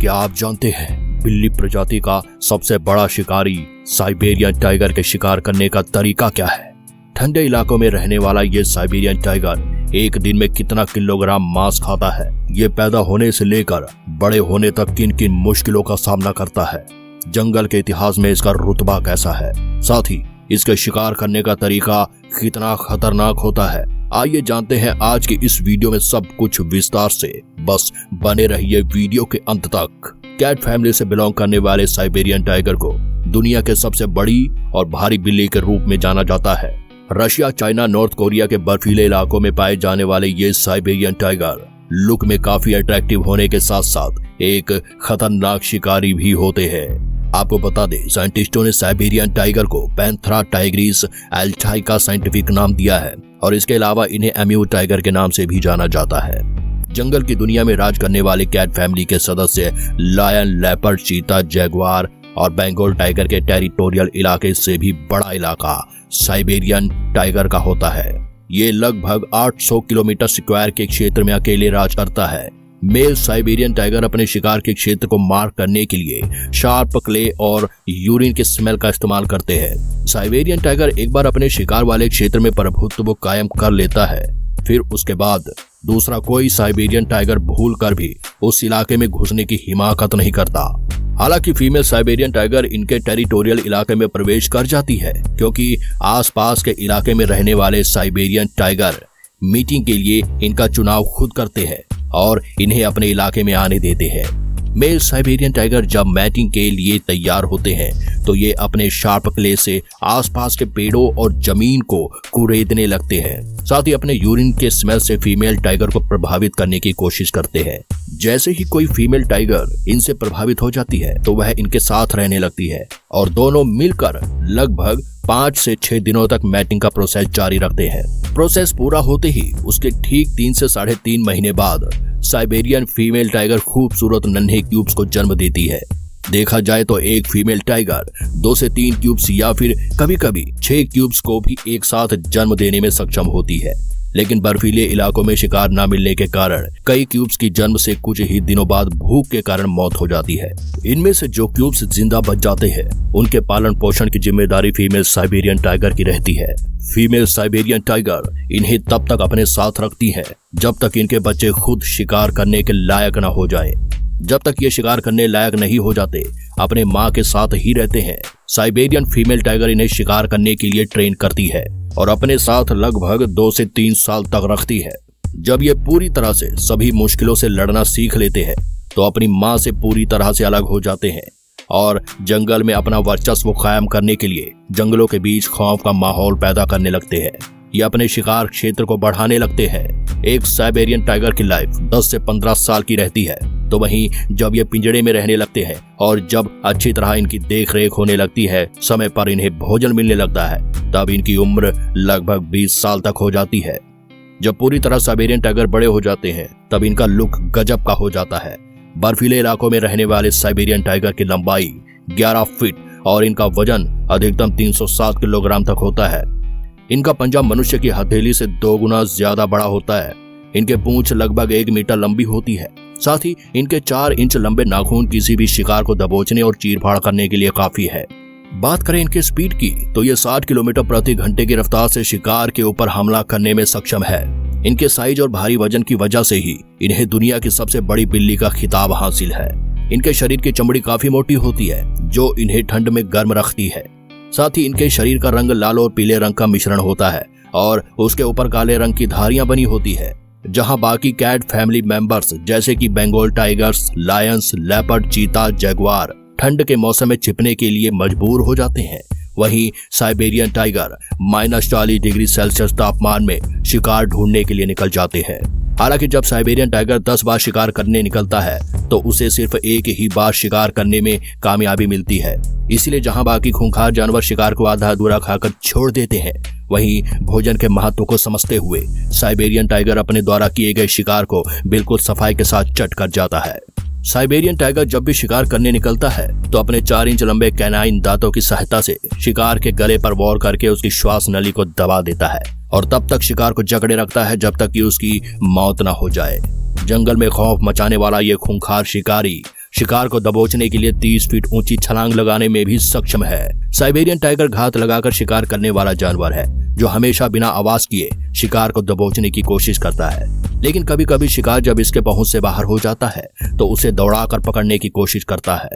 क्या आप जानते हैं बिल्ली प्रजाति का सबसे बड़ा शिकारी साइबेरियन टाइगर के शिकार करने का तरीका क्या है? ठंडे इलाकों में रहने वाला ये साइबेरियन टाइगर एक दिन में कितना किलोग्राम मांस खाता है? ये पैदा होने से लेकर बड़े होने तक किन किन मुश्किलों का सामना करता है? जंगल के इतिहास में इसका रुतबा कैसा है? साथ ही इसके शिकार करने का तरीका कितना खतरनाक होता है? आइए जानते हैं आज की इस वीडियो में सब कुछ विस्तार से। बस बने रहिए वीडियो के अंत तक। कैट फैमिली से बिलोंग करने वाले साइबेरियन टाइगर को दुनिया के सबसे बड़ी और भारी बिल्ली के रूप में जाना जाता है। रशिया, चाइना, नॉर्थ कोरिया के बर्फीले इलाकों में पाए जाने वाले ये साइबेरियन टाइगर लुक में काफी अट्रैक्टिव होने के साथ साथ एक खतरनाक शिकारी भी होते हैं। आपको बता दें, साइंटिस्टों ने साइबेरियन टाइगर को पैंथेरा टाइग्रिस एल्टाई का साइंटिफिक नाम दिया है और इसके अलावा इन्हें एम्यू टाइगर के नाम से भी जाना जाता है। जंगल की दुनिया में राज करने वाले कैट फैमिली के सदस्य लायन, लेपर्ड, चीता, जैगुआर और बंगाल टाइगर के टेरिटोरियल इलाके से भी बड़ा इलाका साइबेरियन टाइगर का होता है। ये लगभग 800 किलोमीटर स्क्वायर के क्षेत्र में अकेले राज करता है। मेल साइबेरियन टाइगर अपने शिकार के क्षेत्र को मार्क करने के लिए शार्प क्ले और यूरिन के स्मेल का इस्तेमाल करते हैं। साइबेरियन टाइगर एक बार अपने शिकार वाले क्षेत्र में प्रभुत्व कायम कर लेता है, फिर उसके बाद दूसरा कोई साइबेरियन टाइगर भूल कर भी उस इलाके में घुसने की हिमाकत नहीं करता। हालांकि फीमेल साइबेरियन टाइगर इनके टेरिटोरियल इलाके में प्रवेश कर जाती है, क्योंकि आसपास के इलाके में रहने वाले साइबेरियन टाइगर मीटिंग के लिए इनका चुनाव खुद करते हैं और इन्हें अपने इलाके में आने देते हैं। मेल साइबेरियन टाइगर जब मैटिंग के लिए तैयार होते हैं तो ये अपने शार्प क्ले से आसपास के पेड़ों और जमीन को कुरेदने लगते हैं। साथ ही अपने यूरिन के स्मेल से फीमेल टाइगर को प्रभावित करने की कोशिश करते हैं। जैसे ही कोई फीमेल टाइगर इनसे प्रभावित हो जाती है तो वह इनके साथ रहने लगती है और दोनों मिलकर लगभग 5 से 6 दिनों तक मैटिंग का प्रोसेस जारी रखते हैं। प्रोसेस पूरा होते ही उसके ठीक 3 से 3.5 महीने बाद साइबेरियन फीमेल टाइगर खूबसूरत नन्हे क्यूब्स को जन्म देती है। देखा जाए तो एक फीमेल टाइगर 2 से 3 क्यूब्स या फिर कभी-कभी 6 क्यूब्स को भी एक साथ जन्म देने में सक्षम होती है, लेकिन बर्फीले इलाकों में शिकार न मिलने के कारण कई क्यूब्स की जन्म से कुछ ही दिनों बाद भूख के कारण मौत हो जाती है। इनमें से जो क्यूब्स जिंदा बच जाते हैं उनके पालन पोषण की जिम्मेदारी फीमेल साइबेरियन टाइगर की रहती है। फीमेल साइबेरियन टाइगर इन्हें तब तक अपने साथ रखती है जब तक इनके बच्चे खुद शिकार करने के लायक न हो जाएं। जब तक ये शिकार करने लायक नहीं हो जाते अपने माँ के साथ ही रहते हैं। साइबेरियन फीमेल टाइगर इन्हें शिकार करने के लिए ट्रेन करती है और अपने साथ लगभग 2 से 3 साल तक रखती है। जब ये पूरी तरह से सभी मुश्किलों से लड़ना सीख लेते हैं तो अपनी माँ से पूरी तरह से अलग हो जाते हैं और जंगल में अपना वर्चस्व कायम करने के लिए जंगलों के बीच खौफ का माहौल पैदा करने लगते हैं। ये अपने शिकार क्षेत्र को बढ़ाने लगते हैं। एक साइबेरियन टाइगर की लाइफ 10 से 15 साल की रहती है, तो वहीं जब ये पिंजड़े में रहने लगते हैं और जब अच्छी तरह इनकी देख रेख होने लगती है, समय पर इन्हें भोजन मिलने लगता है, तब इनकी उम्र लगभग 20 साल तक हो जाती है। जब पूरी तरह साइबेरियन टाइगर बड़े हो जाते हैं तब इनका लुक गजब का हो जाता है। बर्फीले इलाकों में रहने वाले साइबेरियन टाइगर की लंबाई 11 फीट और इनका वजन अधिकतम 307 किलोग्राम तक होता है। इनका पंजा मनुष्य की हथेली से 2 गुना ज्यादा बड़ा होता है। इनके पूंछ लगभग 1 मीटर लंबी होती है। साथ ही इनके 4 इंच लंबे नाखून किसी भी शिकार को दबोचने और चीर-फाड़ करने के लिए काफी है। बात करें इनके स्पीड की तो ये 60 किलोमीटर प्रति घंटे की रफ्तार से शिकार के ऊपर हमला करने में सक्षम है। इनके साइज और भारी वजन की वजह से ही इन्हें दुनिया की सबसे बड़ी बिल्ली का खिताब हासिल है। इनके शरीर की चमड़ी काफी मोटी होती है जो इन्हें ठंड में गर्म रखती है। साथ ही इनके शरीर का रंग लाल और पीले रंग का मिश्रण होता है और उसके ऊपर काले रंग की धारियां बनी होती है। जहां बाकी कैट फैमिली मेंबर्स जैसे कि बंगाल टाइगर्स, लायंस, लेपर्ड, चीता, जैगुआर ठंड के मौसम में छिपने के लिए मजबूर हो जाते हैं, वहीं साइबेरियन टाइगर -40 डिग्री सेल्सियस तापमान में शिकार ढूंढने के लिए निकल जाते हैं। हालांकि जब साइबेरियन टाइगर 10 बार शिकार करने निकलता है तो उसे सिर्फ एक ही बार शिकार करने में कामयाबी मिलती है। इसलिए जहां बाकी खूंखार जानवर शिकार को आधा अधूरा खाकर छोड़ देते हैं, वहीं भोजन के महत्व को समझते हुए साइबेरियन टाइगर अपने द्वारा किए गए शिकार को बिल्कुल सफाई के साथ चट कर जाता है। साइबेरियन टाइगर जब भी शिकार करने निकलता है तो अपने 4 इंच लंबे कैनाइन दांतों की सहायता से शिकार के गले पर वार करके उसकी श्वास नली को दबा देता है और तब तक शिकार को जकड़े रखता है जब तक कि उसकी मौत न हो जाए। जंगल में खौफ मचाने वाला ये खूंखार शिकारी शिकार को दबोचने के लिए 30 फीट ऊंची छलांग लगाने में भी सक्षम है। साइबेरियन टाइगर घात लगाकर शिकार करने वाला जानवर है जो हमेशा बिना आवाज किए शिकार को दबोचने की कोशिश करता है। लेकिन कभी कभी शिकार जब इसके पहुंच से बाहर हो जाता है तो उसे दौड़ाकर पकड़ने की कोशिश करता है।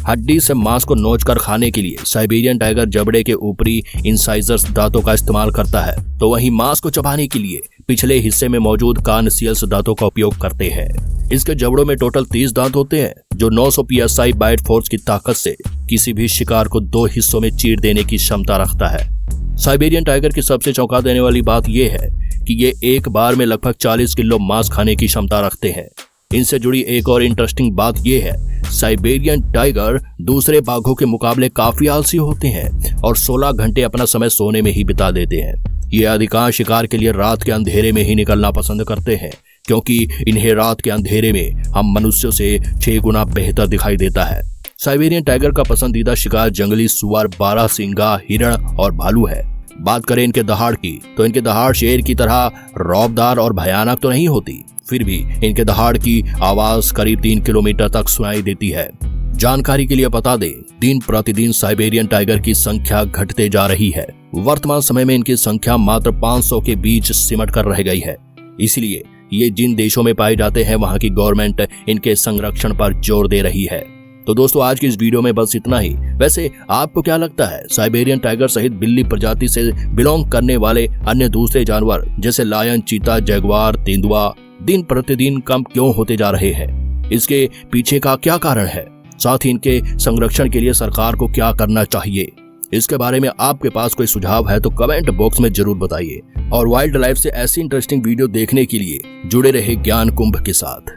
हड्डी से मांस को नोचकर खाने के लिए साइबेरियन टाइगर जबड़े के ऊपरी इंसाइजर्स दांतों का इस्तेमाल करता है, तो वहीं मांस को चबाने के लिए पिछले हिस्से में मौजूद कार्निशियस दांतों का उपयोग करते हैं। इसके जबड़ों में टोटल 30 दांत होते हैं जो 900 psi बाइट फोर्स की ताकत से किसी भी शिकार को 2 हिस्सों में चीर देने की क्षमता रखता है। साइबेरियन टाइगर की सबसे चौंका देने वाली बात यह है कि ये एक बार में लगभग 40 किलो मांस खाने की क्षमता रखते हैं। इनसे जुड़ी एक और इंटरेस्टिंग बात यह है, साइबेरियन टाइगर दूसरे बाघों के मुकाबले काफी आलसी होते हैं और 16 घंटे अपना समय सोने में ही बिता देते हैं। ये अधिकांश शिकार के लिए रात के अंधेरे में ही निकलना पसंद करते हैं, क्योंकि इन्हें रात के अंधेरे में हम मनुष्यों से 6 गुना बेहतर दिखाई देता है। साइबेरियन टाइगर का पसंदीदा शिकार जंगली सुअर, बारहसिंगा, हिरण और भालू है। बात करें इनके दहाड़ की, तो इनके दहाड़ शेर की तरह रौबदार और भयानक तो नहीं होती, फिर भी इनके दहाड़ की आवाज करीब 3 किलोमीटर तक सुनाई देती है। जानकारी के लिए बता दें, दिन प्रतिदिन साइबेरियन टाइगर की संख्या घटते जा रही है। वर्तमान समय में इनकी संख्या मात्र 500 के बीच सिमट कर रह गई है। इसलिए ये जिन देशों में पाए जाते हैं वहां की गवर्नमेंट इनके संरक्षण पर जोर दे रही है। तो दोस्तों, आज की इस वीडियो में बस इतना ही। वैसे आपको क्या लगता है, साइबेरियन टाइगर सहित बिल्ली प्रजाति से बिलोंग करने वाले अन्य दूसरे जानवर जैसे लायन, चीता, जगुआर, तेंदुआ दिन प्रतिदिन कम क्यों होते जा रहे हैं? इसके पीछे का क्या कारण है? साथ ही इनके संरक्षण के लिए सरकार को क्या करना चाहिए? इसके बारे में आपके पास कोई सुझाव है तो कमेंट बॉक्स में जरूर बताइए। और वाइल्ड लाइफ से ऐसी इंटरेस्टिंग वीडियो देखने के लिए जुड़े रहे ज्ञान कुंभ के साथ।